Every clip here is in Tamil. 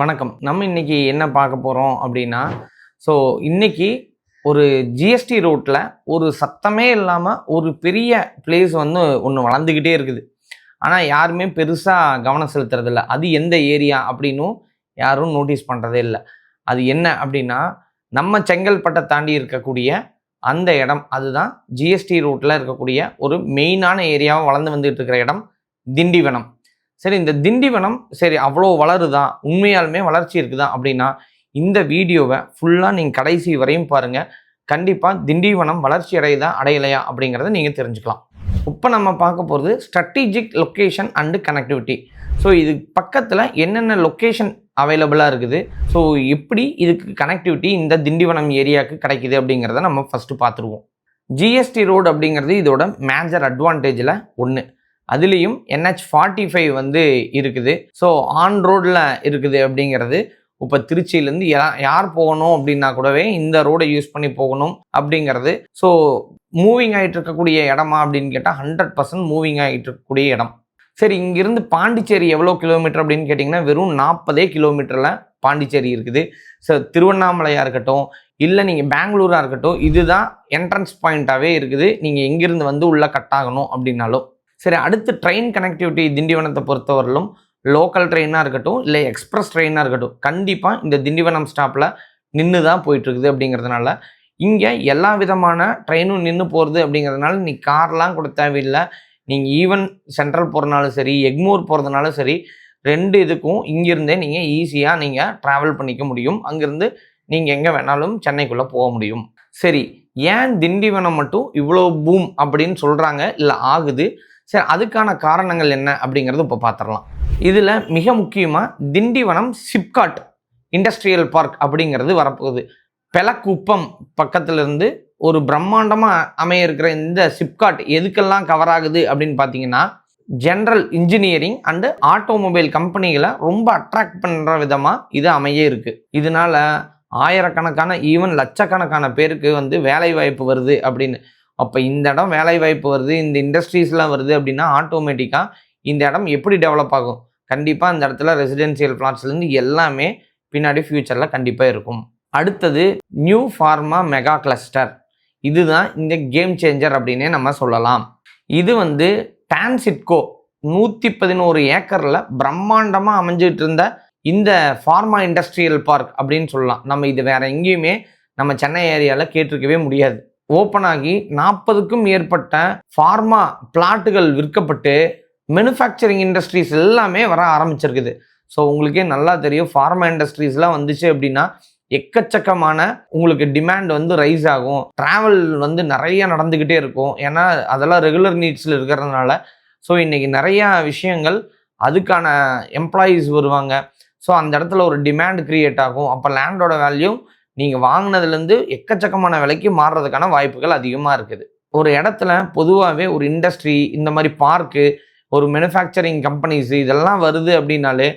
வணக்கம். நம்ம இன்னைக்கு என்ன பார்க்க போறோம் அப்படின்னா, ஸோ இன்னைக்கு ஒரு ஜிஎஸ்டி ரோட்ல ஒரு சத்தமே இல்லாம ஒரு பெரிய பிளேஸ் வந்து ஒண்ணு வளர்ந்துகிட்டே இருக்குது. ஆனா யாருமே பெருசா கவனம் செலுத்துறதில்ல. அது எந்த ஏரியா அப்படின்னும் யாரும் நோட்டீஸ் பண்றதே இல்ல. அது என்ன அப்படின்னா, நம்ம செங்கல்பட்ட தாண்டி இருக்கக்கூடிய அந்த இடம். அதுதான் ஜிஎஸ்டி ரோட்ல இருக்கக்கூடிய ஒரு மெயினான ஏரியாவா வளர்ந்து வந்துட்டு இருக்கிற இடம் திண்டிவனம். சரி, இந்த திண்டிவனம் சரி அவ்வளோ வளருதா? உண்மையாலுமே வளர்ச்சி இருக்குதா? அப்படின்னா, இந்த வீடியோவ ஃபுல்லா நீங்க கடைசி வரையும் பாருங்க. கண்டிப்பா திண்டிவனம் வளர்ச்சி அடையுதா? அடையலையா? அப்படிங்கிறத நீங்க தெரிஞ்சுக்கலாம். இப்ப நம்ம பார்க்க போறது strategic location and connectivity. So இது பக்கத்துல என்னென்ன லொகேஷன் அவைலபிளா இருக்குது? ஸோ எப்படி இதுக்கு கனெக்டிவிட்டி இந்த திண்டிவனம் ஏரியாவுக்கு கிடைக்குது? அப்படிங்கிறத நம்ம ஃபர்ஸ்ட் பார்த்துருவோம். ஜிஎஸ்டி ரோடு அப்படிங்கிறது இதோட மேஜர் அட்வான்டேஜில் ஒன்று. அதுலேயும் NH45 வந்து இருக்குது. ஸோ ஆன் ரோடில் இருக்குது அப்படிங்கிறது. இப்போ திருச்சியிலேருந்து யார் போகணும் அப்படின்னா கூடவே இந்த ரோடை யூஸ் பண்ணி போகணும் அப்படிங்கிறது. ஸோ மூவிங் ஆகிட்டு இருக்கக்கூடிய இடமா அப்படின்னு கேட்டால் 100% மூவிங் ஆகிட்டு இருக்கக்கூடிய இடம். சரி, இங்கிருந்து பாண்டிச்சேரி எவ்வளோ கிலோமீட்டர் அப்படின்னு கேட்டிங்கன்னா வெறும் 40 கிலோமீட்டரில் பாண்டிச்சேரி இருக்குது. ஸோ திருவண்ணாமலையாக இருக்கட்டும், இல்லை நீங்கள் பெங்களூராக இருக்கட்டும், இதுதான் என்ட்ரன்ஸ் பாயிண்ட்டாகவே இருக்குது. நீங்கள் எங்கிருந்து வந்து உள்ளே கட் ஆகணும் அப்படின்னாலும் சரி. அடுத்து ட்ரெயின் கனெக்டிவிட்டி திண்டிவனத்தை பொறுத்தவரையிலும் லோக்கல் ட்ரெயினாக இருக்கட்டும், இல்லை எக்ஸ்பிரஸ் ட்ரெயினாக இருக்கட்டும், கண்டிப்பாக இந்த திண்டிவனம் ஸ்டாப்பில் நின்று தான் போயிட்டுருக்குது. அப்படிங்கிறதுனால இங்கே எல்லா விதமான ட்ரெயினும் நின்று போகிறது. அப்படிங்கிறதுனால நீ கார்லாம் கூட தேவையில்லை. நீங்கள் ஈவன் சென்ட்ரல் போகிறதுனாலும் சரி, எக்மோர் போகிறதுனாலும் சரி, ரெண்டு இதுக்கும் இங்கிருந்தே நீங்கள் ஈஸியாக நீங்கள் ட்ராவல் பண்ணிக்க முடியும். அங்கேருந்து நீங்கள் எங்கே வேணாலும் சென்னைக்குள்ளே போக முடியும். சரி, ஏன் திண்டிவனம் மட்டும் இவ்வளோ பூம் அப்படின்னு சொல்கிறாங்க இல்லை ஆகுது? சரி, அதுக்கான காரணங்கள் என்ன அப்படிங்கிறது இப்போ பார்த்துடலாம். இதில் மிக முக்கியமாக திண்டிவனம் சிப்காட் இண்டஸ்ட்ரியல் பார்க் அப்படிங்கிறது வரப்போகுது. பெலக்குப்பம் பக்கத்திலிருந்து ஒரு பிரம்மாண்டமாக அமைய இருக்கிற இந்த சிப்காட் எதுக்கெல்லாம் கவர் ஆகுது அப்படின்னு பார்த்தீங்கன்னா, ஜென்ரல் இன்ஜினியரிங் அண்டு ஆட்டோமொபைல் கம்பெனிகளை ரொம்ப அட்ராக்ட் பண்ணுற விதமாக இது அமைய இருக்குது. இதனால ஆயிரக்கணக்கான ஈவன் லட்சக்கணக்கான பேருக்கு வந்து வேலை வாய்ப்பு வருது அப்படின்னு. அப்போ இந்த இடம் வேலை வாய்ப்பு வருது, இந்த இண்டஸ்ட்ரீஸ்லாம் வருது அப்படின்னா ஆட்டோமேட்டிக்காக இந்த இடம் எப்படி டெவலப் ஆகும்? கண்டிப்பாக அந்த இடத்துல ரெசிடென்சியல் பிளாட்ஸ்லேருந்து எல்லாமே பின்னாடி ஃப்யூச்சரில் கண்டிப்பாக இருக்கும். அடுத்தது நியூ ஃபார்மா மெகா கிளஸ்டர். இதுதான் இந்த கேம் சேஞ்சர் அப்படின்னே நம்ம சொல்லலாம். இது வந்து டான்சிட்கோ 111 ஏக்கரில் பிரம்மாண்டமாக அமைஞ்சிட்டு இருந்த இந்த ஃபார்மா இண்டஸ்ட்ரியல் பார்க் அப்படின்னு சொல்லலாம். நம்ம இது வேற எங்கேயுமே நம்ம சென்னை ஏரியாவில் கேட்டிருக்கவே முடியாது. ஓப்பன் ஆகி 40க்கும் மேற்பட்ட ஃபார்மா பிளாட்டுகள் விற்கப்பட்டு மேனுஃபேக்சரிங் இண்டஸ்ட்ரீஸ் எல்லாமே வர ஆரம்பிச்சிருக்குது. ஸோ உங்களுக்கே நல்லா தெரியும், ஃபார்மா இண்டஸ்ட்ரீஸ்லாம் வந்துச்சு அப்படின்னா எக்கச்சக்கமான உங்களுக்கு டிமாண்ட் வந்து ரைஸ் ஆகும். ட்ராவல் வந்து நிறைய நடந்துக்கிட்டே இருக்கும். ஏன்னா அதெல்லாம் ரெகுலர் நீட்ஸில் இருக்கிறதுனால. ஸோ இன்றைக்கி நிறையா விஷயங்கள் அதுக்கான எம்ப்ளாயீஸ் வருவாங்க. ஸோ அந்த இடத்துல ஒரு டிமாண்ட் க்ரியேட் ஆகும். அப்போ லேண்டோட வேல்யூ நீங்கள் வாங்கினதுலேருந்து எக்கச்சக்கமான விலைக்கு மாறுறதுக்கான வாய்ப்புகள் அதிகமாக இருக்குது. ஒரு இடத்துல பொதுவாகவே ஒரு இண்டஸ்ட்ரி, இந்த மாதிரி பார்க்கு, ஒரு மேனுஃபேக்சரிங் கம்பெனிஸ் இதெல்லாம் வருது அப்படின்னாலே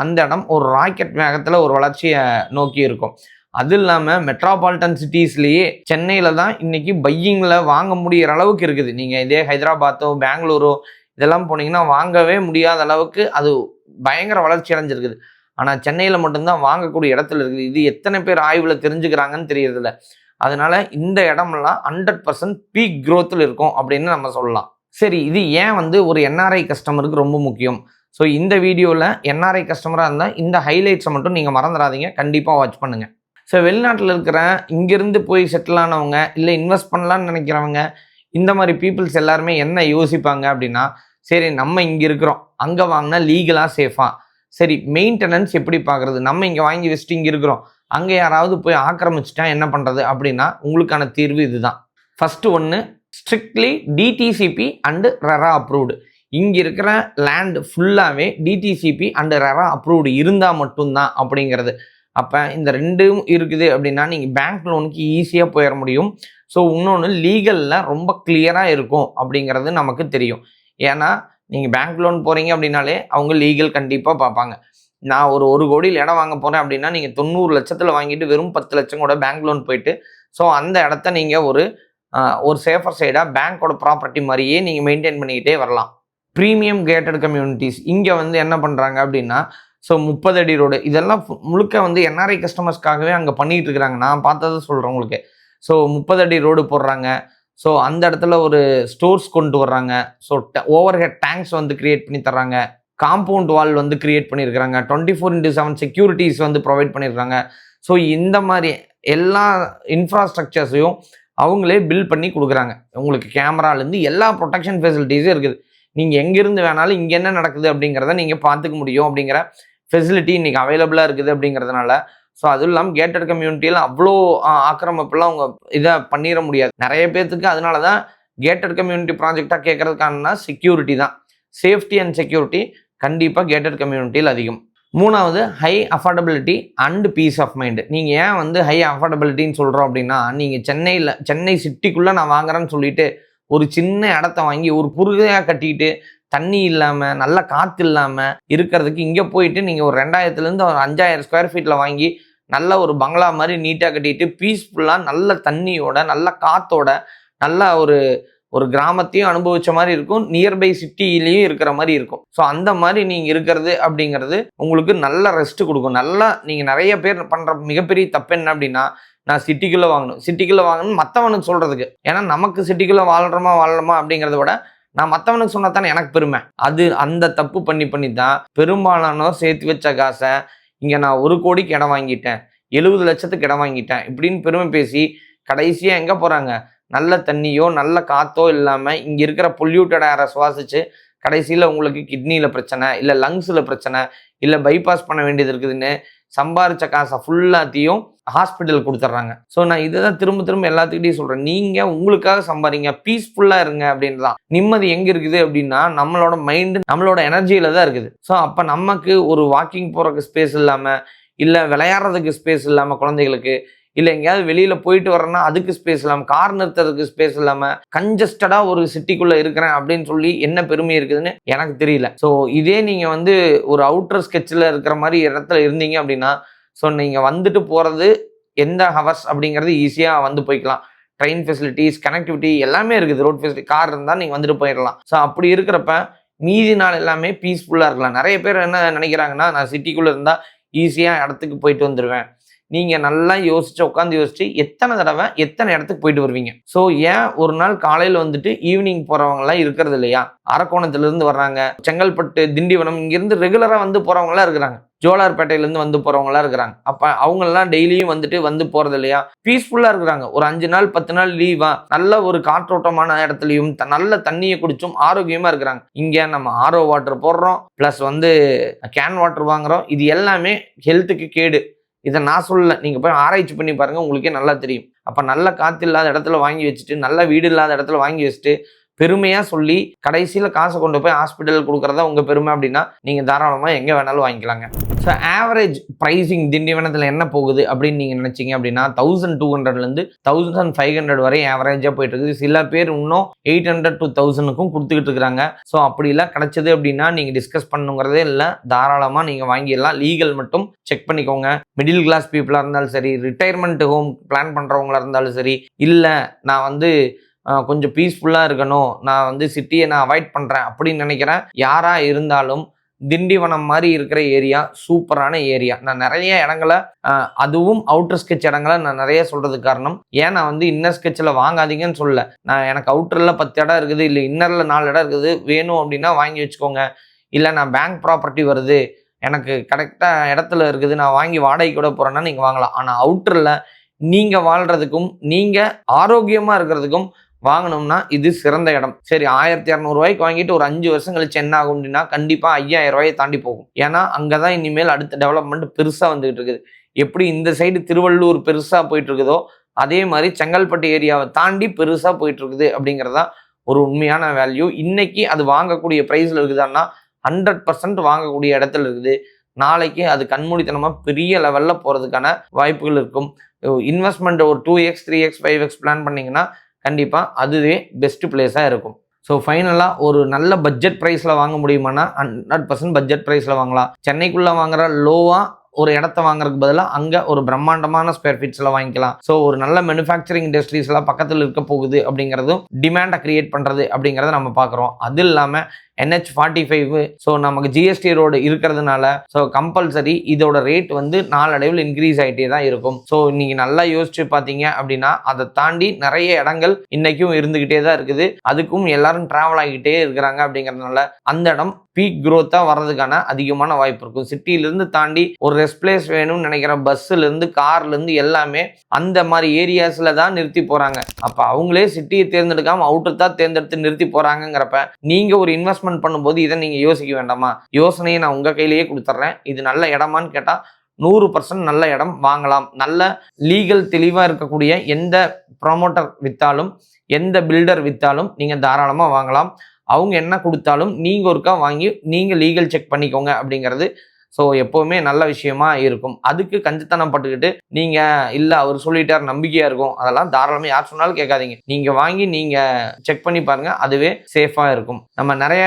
அந்த இடம் ஒரு ராக்கெட் வேகத்தில் ஒரு வளர்ச்சியை நோக்கி இருக்கும். அது இல்லாமல் மெட்ரோபாலிட்டன் சிட்டிஸ்லேயே சென்னையில் தான் இன்றைக்கி பையிங்கில் வாங்க முடிகிற அளவுக்கு இருக்குது. நீங்கள் இதே ஹைதராபாத்தோ பெங்களூரோ இதெல்லாம் போனீங்கன்னா வாங்கவே முடியாத அளவுக்கு அது பயங்கர வளர்ச்சி அடைஞ்சிருக்குது. ஆனால் சென்னையில் மட்டும்தான் வாங்கக்கூடிய இடத்துல இருக்குது. இது எத்தனை பேர் ஆய்வில் தெரிஞ்சுக்கிறாங்கன்னு தெரியறதில்ல. அதனால இந்த இடமெல்லாம் 100% பீக் க்ரோத்தில் இருக்கும் அப்படின்னு நம்ம சொல்லலாம். சரி, இது ஏன் வந்து ஒரு என்ஆர்ஐ கஸ்டமருக்கு ரொம்ப முக்கியம்? ஸோ இந்த வீடியோவில் என்ஆர்ஐ கஸ்டமராக இருந்தால் இந்த ஹைலைட்ஸை மட்டும் நீங்கள் மறந்துடாதீங்க, கண்டிப்பாக வாட்ச் பண்ணுங்கள். ஸோ வெளிநாட்டில் இருக்கிற இங்கேருந்து போய் செட்டில் ஆனவங்க, இல்லை இன்வெஸ்ட் பண்ணலான்னு நினைக்கிறவங்க, இந்த மாதிரி பீப்புள்ஸ் எல்லாருமே என்ன யோசிப்பாங்க அப்படின்னா, சரி நம்ம இங்கே இருக்கிறோம், அங்கே வாங்கினா லீகலாக சேஃபா, சரி மெயின்டெனன்ஸ் எப்படி பார்க்குறது, நம்ம இங்கே வாங்கி வச்சுட்டு இங்கே இருக்கிறோம், அங்கே யாராவது போய் ஆக்கிரமிச்சிட்டா என்ன பண்ணுறது அப்படின்னா உங்களுக்கான தீர்வு இதுதான். ஃபஸ்ட்டு ஒன்று, strictly DTCP and RERA approved. இங்கே இருக்கிற லேண்ட் ஃபுல்லாகவே டிடிசிபி அண்டு ரெரா அப்ரூவ்டு இருந்தால் மட்டும்தான் அப்படிங்கிறது. அப்போ இந்த ரெண்டும் இருக்குது அப்படின்னா நீங்கள் பேங்க் லோனுக்கு ஈஸியாக போயிட முடியும். ஸோ இன்னொன்று லீகலில் ரொம்ப கிளியராக இருக்கும் அப்படிங்கிறது நமக்கு தெரியும். ஏன்னா நீங்கள் பேங்க் லோன் போகிறீங்க அப்படின்னாலே அவங்க லீகல் கண்டிப்பாக பார்ப்பாங்க. நான் ஒரு கோடியில் இடம் வாங்க போகிறேன் அப்படின்னா நீங்கள் 90 லட்சத்தில் வாங்கிட்டு வெறும் 10 லட்சம் கூட பேங்க் லோன் போயிட்டு, ஸோ அந்த இடத்த நீங்கள் ஒரு சேஃபர் சைடாக பேங்க்கோட ப்ராப்பர்ட்டி மாதிரியே நீங்கள் மெயின்டைன் பண்ணிக்கிட்டே வரலாம். ப்ரீமியம் கேட்டட் கம்யூனிட்டிஸ் இங்கே வந்து என்ன பண்ணுறாங்க அப்படின்னா, ஸோ 30 அடி ரோடு இதெல்லாம் முழுக்க வந்து என்ஆர்ஐ கஸ்டமர்ஸ்க்காகவே அங்கே பண்ணிகிட்டு இருக்கிறாங்க. நான் பார்த்ததை சொல்கிறேன் உங்களுக்கு. ஸோ 30 அடி ரோடு போடுறாங்க. ஸோ அந்த இடத்துல ஒரு ஸ்டோர்ஸ் கொண்டு வர்றாங்க. ஸோ ஓவர் ஹெட் டேங்க்ஸ் வந்து கிரியேட் பண்ணி தர்றாங்க. காம்பவுண்ட் வால் வந்து கிரியேட் பண்ணியிருக்கிறாங்க. 24/7 செக்யூரிட்டிஸ் வந்து ப்ரொவைட் பண்ணியிருக்காங்க. ஸோ இந்த மாதிரி எல்லா இன்ஃப்ராஸ்ட்ரக்சர்ஸையும் அவங்களே பில்ட் பண்ணி கொடுக்குறாங்க. உங்களுக்கு கேமராலேருந்து எல்லா ப்ரொடெக்ஷன் ஃபெசிலிட்டிஸும் இருக்குது. நீங்கள் எங்கேருந்து வேணாலும் இங்கே என்ன நடக்குது அப்படிங்கிறத நீங்கள் பார்த்துக்க முடியும் அப்படிங்கிற ஃபெசிலிட்டி இன்றைக்கி அவைலபிளாக இருக்குது அப்படிங்கிறதுனால. ஸோ அதுவும் இல்லாமல் கேட்டட் கம்யூனிட்டியில் அவ்வளோ ஆக்கிரமிப்பெல்லாம் அவங்க இதை பண்ணிட முடியாது. நிறைய பேர்த்துக்கு அதனால தான் கேட்டட் கம்யூனிட்டி ப்ராஜெக்டாக கேட்கறதுக்கான செக்யூரிட்டி தான். சேஃப்டி அண்ட் செக்யூரிட்டி கண்டிப்பாக கேட்டட் கம்யூனிட்டியில் அதிகம். மூணாவது high affordability and peace of mind. நீங்கள் ஏன் வந்து ஹை அஃபோர்டபிலிட்டின்னு சொல்கிறோம் அப்படின்னா, நீங்கள் சென்னை சிட்டிக்குள்ளே நான் வாங்குறேன்னு சொல்லிட்டு ஒரு சின்ன இடத்த வாங்கி ஒரு குறுகையாக கட்டிக்கிட்டு தண்ணி இல்லாமல் நல்ல காற்று இல்லாமல் இருக்கிறதுக்கு இங்கே போயிட்டு நீங்கள் ஒரு 2000லேருந்து ஒரு 5000 ஸ்கொயர் ஃபீட்டில் வாங்கி நல்ல ஒரு பங்களா மாதிரி நீட்டாக கட்டிட்டு பீஸ்ஃபுல்லாக நல்ல தண்ணியோட நல்ல காற்றோட நல்ல ஒரு கிராமத்தையும் அனுபவிச்ச மாதிரி இருக்கும், நியர்பை சிட்டியிலையும் இருக்கிற மாதிரி இருக்கும். ஸோ அந்த மாதிரி நீங்கள் இருக்கிறது அப்படிங்கிறது உங்களுக்கு நல்ல ரெஸ்ட் கொடுக்கும். நல்லா நீங்கள் நிறைய பேர் பண்ணுற மிகப்பெரிய தப்பு என்ன அப்படின்னா, நான் சிட்டிக்குள்ளே வாங்கணும் மற்றவனுக்கு சொல்கிறதுக்கு. ஏன்னா நமக்கு சிட்டிக்குள்ளே வாழணுமா அப்படிங்கிறத விட நான் மற்றவனுக்கு சொன்னா தானே எனக்கு பெருமை. அந்த தப்பு பண்ணி தான் பெரும்பாலானோர் சேர்த்து வச்ச காசை இங்கே நான் 1 கோடிக்கு இடம் வாங்கிட்டேன், 70 லட்சத்துக்கு இடம் வாங்கிட்டேன் இப்படின்னு பெருமை பேசி கடைசியாக எங்கே போகிறாங்க? நல்ல தண்ணியோ நல்ல காற்றோ இல்லாமல் இங்கே இருக்கிற பொல்யூட்டட் ஏரை சுவாசிச்சு கடைசியில் உங்களுக்கு கிட்னியில் பிரச்சனை, இல்லை லங்ஸில் பிரச்சனை, இல்லை பைபாஸ் பண்ண வேண்டியது இருக்குதுன்னு சம்பாரிச்ச காசை ஃபுல்லாத்தையும் ஹாஸ்பிட்டல் கொடுத்துட்றாங்க. ஸோ நான் இதை தான் திரும்ப எல்லாத்துக்கிட்டையும் சொல்கிறேன். நீங்கள் உங்களுக்காக சம்பாதிங்க, பீஸ்ஃபுல்லாக இருங்க அப்படின்னு தான். நிம்மதி எங்கே இருக்குது அப்படின்னா நம்மளோட மைண்டு நம்மளோட எனர்ஜியில் தான் இருக்குது. ஸோ அப்போ நமக்கு ஒரு வாக்கிங் போகிறதுக்கு ஸ்பேஸ் இல்லாமல், இல்லை விளையாடுறதுக்கு ஸ்பேஸ் இல்லாமல் குழந்தைகளுக்கு, இல்லை எங்கேயாவது வெளியில் போயிட்டு வரேன்னா அதுக்கு ஸ்பேஸ் இல்லாமல், கார் நிறுத்துறதுக்கு ஸ்பேஸ் இல்லாமல் கன்ஜஸ்டடாக ஒரு சிட்டிக்குள்ளே இருக்கிறேன் அப்படின்னு சொல்லி என்ன பெருமை இருக்குதுன்னு எனக்கு தெரியல. ஸோ இதே நீங்கள் வந்து ஒரு அவுட்டர் ஸ்கெட்சில் இருக்கிற மாதிரி இடத்துல இருந்தீங்க அப்படின்னா, ஸோ நீங்கள் வந்துட்டு போகிறது எந்த ஹவர்ஸ் அப்படிங்கிறது ஈஸியாக வந்து போய்க்கலாம். ட்ரெயின் ஃபெசிலிட்டிஸ், கனெக்டிவிட்டி எல்லாமே இருக்குது. ரோட் ஃபெசிலிட்டி, கார் இருந்தால் நீங்கள் வந்துட்டு போயிடலாம். ஸோ அப்படி இருக்கிறப்ப மீதி நாள் எல்லாமே பீஸ்ஃபுல்லாக இருக்கலாம். நிறைய பேர் என்ன நினைக்கிறாங்கன்னா, நான் சிட்டிக்குள்ளே இருந்தால் ஈஸியாக இடத்துக்கு போயிட்டு வந்துடுவேன். நீங்கள் நல்லா உட்காந்து யோசிச்சு எத்தனை தடவை எத்தனை இடத்துக்கு போயிட்டு வருவீங்க? ஸோ ஏன் ஒரு நாள் காலையில் வந்துட்டு ஈவினிங் போகிறவங்களாம் இருக்கிறது இல்லையா? அரக்கோணத்துலேருந்து வர்றாங்க, செங்கல்பட்டு, திண்டிவனம் இங்கேருந்து ரெகுலராக வந்து போகிறவங்களாம் இருக்கிறாங்க, ஜோலார்பேட்டையிலேருந்து வந்து போகிறவங்களாம் இருக்கிறாங்க. அப்போ அவங்களெல்லாம் டெய்லியும் வந்து போகிறது இல்லையா? பீஸ்ஃபுல்லாக இருக்கிறாங்க. ஒரு 5 நாள் 10 நாள் லீவா நல்ல ஒரு காற்றோட்டமான இடத்துலையும் நல்ல தண்ணியை குடிச்சும் ஆரோக்கியமாக இருக்கிறாங்க. இங்கே நம்ம ஆர்ஓ வாட்டர் போடுறோம், ப்ளஸ் கேன் வாட்டர் வாங்குகிறோம். இது எல்லாமே ஹெல்த்துக்கு கேடு. இதை நான் சொல்லலை, நீங்கள் போய் ஆராய்ச்சி பண்ணி பாருங்கள், உங்களுக்கே நல்லா தெரியும். அப்போ நல்ல காற்று இல்லாத இடத்துல வாங்கி வச்சுட்டு, நல்ல வீடு இல்லாத இடத்துல வாங்கி வச்சுட்டு பெருமையாக சொல்லி கடைசியில் காசை கொண்டு போய் ஹாஸ்பிட்டல் கொடுக்குறதா உங்கள் பெருமை அப்படின்னா நீங்கள் தாராளமாக எங்கே வேணாலும் வாங்கிக்கலாங்க. ஸோ ஆவரேஜ் ப்ரைஸிங் திண்டிவனத்தில் என்ன போகுது அப்படின்னு நீங்கள் நினச்சிங்க அப்படின்னா 1200லேருந்து 1500 வரை ஆவரேஜாக போயிட்டு இருக்குது. சில பேர் இன்னும் 800 to 1000க்கும் கொடுத்துக்கிட்டு இருக்கிறாங்க. ஸோ அப்படிலாம் கிடச்சிது அப்படின்னா நீங்கள் டிஸ்கஸ் பண்ணுங்கிறதே இல்லை, தாராளமாக நீங்கள் வாங்கிடலாம். லீகல் மட்டும் செக் பண்ணிக்கோங்க. மிடில் கிளாஸ் பீப்புளாக இருந்தாலும் சரி, ரிட்டையர்மெண்ட் ஹோம் பிளான் பண்ணுறவங்களா இருந்தாலும் சரி, இல்லை நான் கொஞ்சம் பீஸ்ஃபுல்லாக இருக்கணும், நான் சிட்டியை நான் அவாய்ட் பண்ணுறேன் அப்படின்னு நினைக்கிறேன் யாராக இருந்தாலும் திண்டிவனம் மாதிரி இருக்கிற ஏரியா சூப்பரான ஏரியா. நான் நிறைய இடங்களை அதுவும் அவுட்டர் ஸ்கெட்ச் இடங்களை நான் நிறைய சொல்கிறதுக்கு காரணம், ஏன் நான் இன்னர் ஸ்கெட்சில் வாங்காதீங்கன்னு சொல்லலை. நான் எனக்கு அவுட்டரில் 10 இடம் இருக்குது, இல்லை இன்னரில் 4 இடம் இருக்குது, வேணும் அப்படின்னா வாங்கி வச்சுக்கோங்க. இல்லை நான் பேங்க் ப்ராப்பர்ட்டி வருது, எனக்கு கரெக்டாக இடத்துல இருக்குது, நான் வாங்கி வாடகைக்கு கூட போகிறேன்னா நீங்கள் வாங்கலாம். ஆனால் அவுட்டரில் நீங்கள் வாழ்கிறதுக்கும் நீங்கள் ஆரோக்கியமாக இருக்கிறதுக்கும் வாங்கணும்னா இது சிறந்த இடம். சரி, 1200 ரூபாய்க்கு வாங்கிட்டு ஒரு 5 வருஷம் கழிச்சு என்ன ஆகும் அப்படின்னா கண்டிப்பாக 5000 ரூபாயை தாண்டி போகும். ஏன்னா அங்கே தான் இனிமேல் அடுத்த டெவலப்மெண்ட் பெருசாக வந்துகிட்டு இருக்குது. எப்படி இந்த சைடு திருவள்ளூர் பெருசாக போயிட்டு இருக்குதோ அதே மாதிரி செங்கல்பட்டு ஏரியாவை தாண்டி பெருசாக போயிட்டு இருக்குது அப்படிங்கிறதா ஒரு உண்மையான வேல்யூ. இன்னைக்கு அது வாங்கக்கூடிய ப்ரைஸில் இருக்குதான்னா 100% வாங்கக்கூடிய இடத்துல இருக்குது. நாளைக்கு அது கண்மூடித்தனமாக பெரிய லெவலில் போகிறதுக்கான வாய்ப்புகள் இருக்கும். இன்வெஸ்ட்மெண்ட் ஒரு 2x 3x 5x பிளான் பண்ணிங்கன்னா கண்டிப்பாக அதுவே பெஸ்ட்டு பிளேஸாக இருக்கும். ஸோ ஃபைனலாக ஒரு நல்ல பட்ஜெட் ப்ரைஸில் வாங்க முடியுமானா 100% பட்ஜெட் ப்ரைஸில் வாங்கலாம். சென்னைக்குள்ளே வாங்குற லோவாக ஒரு இடத்த வாங்குறதுக்கு பதிலாக அங்கே ஒரு பிரம்மாண்டமான ஸ்கொயர் ஃபீட்ஸில் வாங்கிக்கலாம். ஸோ ஒரு நல்ல மேனுஃபேக்சரிங் இண்டஸ்ட்ரீஸ்லாம் பக்கத்தில் இருக்க போகுது அப்படிங்கிறதும் டிமாண்டை கிரியேட் பண்ணுறது அப்படிங்கிறத நம்ம பார்க்குறோம். அது இல்லாமல் NH45. ஸோ நமக்கு ஜிஎஸ்டி ரோடு இருக்கிறதுனால ஸோ கம்பல்சரி இதோட ரேட் வந்து நாளடைவில் இன்க்ரீஸ் ஆகிட்டே தான் இருக்கும். ஸோ நீங்கள் நல்லா யோசிச்சு பார்த்தீங்க அப்படின்னா அதை தாண்டி நிறைய இடங்கள் இன்னைக்கும் இருந்துகிட்டே தான் இருக்குது. அதுக்கும் எல்லாரும் டிராவல் ஆகிட்டே இருக்கிறாங்க. அப்படிங்கிறதுனால அந்த இடம் பீக் growth-ஆ வர்றதுக்கான அதிகமான வாய்ப்பு இருக்கும். சிட்டியிலிருந்து தாண்டி ஒரு ரெஸ்ட் பிளேஸ் வேணும்னு நினைக்கிற பஸ்ஸுலேருந்து கார்லேருந்து எல்லாமே அந்த மாதிரி ஏரியாஸில் தான் நிறுத்தி போகிறாங்க. அப்போ அவங்களே சிட்டியை தேர்ந்தெடுக்காமல் அவுட்டர் தான் தேர்ந்தெடுத்து நிறுத்தி போகிறாங்கிறப்ப நீங்கள் ஒரு இன்வெஸ்ட்மெண்ட் பண்ணும்போது இதை நீங்கள் யோசிக்க வேண்டாமா? யோசனையை நான் உங்கள் கையிலேயே கொடுத்துட்றேன். இது நல்ல இடமான்னு கேட்டால் 100% நல்ல இடம் வாங்கலாம். நல்ல லீகல் தெளிவாக இருக்கக்கூடிய எந்த ப்ரொமோட்டர் விற்றாலும் எந்த பில்டர் விற்றாலும் நீங்கள் தாராளமாக வாங்கலாம். அவங்க என்ன கொடுத்தாலும் நீங்கள் ஒருக்கா வாங்கி நீங்கள் லீகல் செக் பண்ணிக்கோங்க அப்படிங்கிறது ஸோ எப்போவுமே நல்ல விஷயமா இருக்கும். அதுக்கு கஞ்சத்தனம் பட்டுக்கிட்டு நீங்கள் இல்லை அவர் சொல்லிட்டார் நம்பிக்கையாக இருக்கும் அதெல்லாம் தாராளமாக யார் சொன்னாலும் கேட்காதீங்க. நீங்கள் வாங்கி நீங்கள் செக் பண்ணி பாருங்கள், அதுவே சேஃபாக இருக்கும். நம்ம நிறைய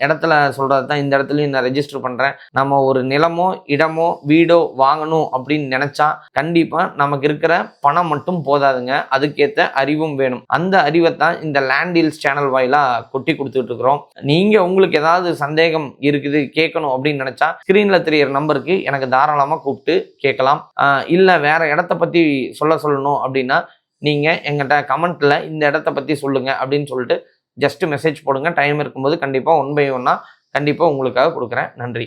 இடத்துல சொல்கிறது தான் இந்த இடத்துலையும் நான் ரெஜிஸ்டர் பண்ணுறேன். நம்ம ஒரு நிலமோ இடமோ வீடோ வாங்கணும் அப்படின்னு நினச்சா கண்டிப்பாக நமக்கு இருக்கிற பணம் மட்டும் போதாதுங்க, அதுக்கேற்ற அறிவும் வேணும். அந்த அறிவை தான் இந்த லேண்ட் டீல்ஸ் சேனல் வாயிலாக கொட்டி கொடுத்துட்டு இருக்கிறோம். நீங்கள் உங்களுக்கு ஏதாவது சந்தேகம் இருக்குது கேட்கணும் அப்படின்னு நினச்சா ஸ்க்ரீனில் தெரியிற நம்பருக்கு எனக்கு தாராளமாக கூப்பிட்டு கேட்கலாம். இல்லை வேற இடத்த பற்றி சொல்லணும் அப்படின்னா நீங்கள் எங்கிட்ட கமெண்ட்டில் இந்த இடத்த பற்றி சொல்லுங்கள் அப்படின்னு சொல்லிட்டு ஜஸ்ட் மெசேஜ் போடுங்க. டைம் இருக்கும்போது கண்டிப்பாக 1 by 1 கண்டிப்பாக உங்களுக்காக கொடுக்குறேன். நன்றி.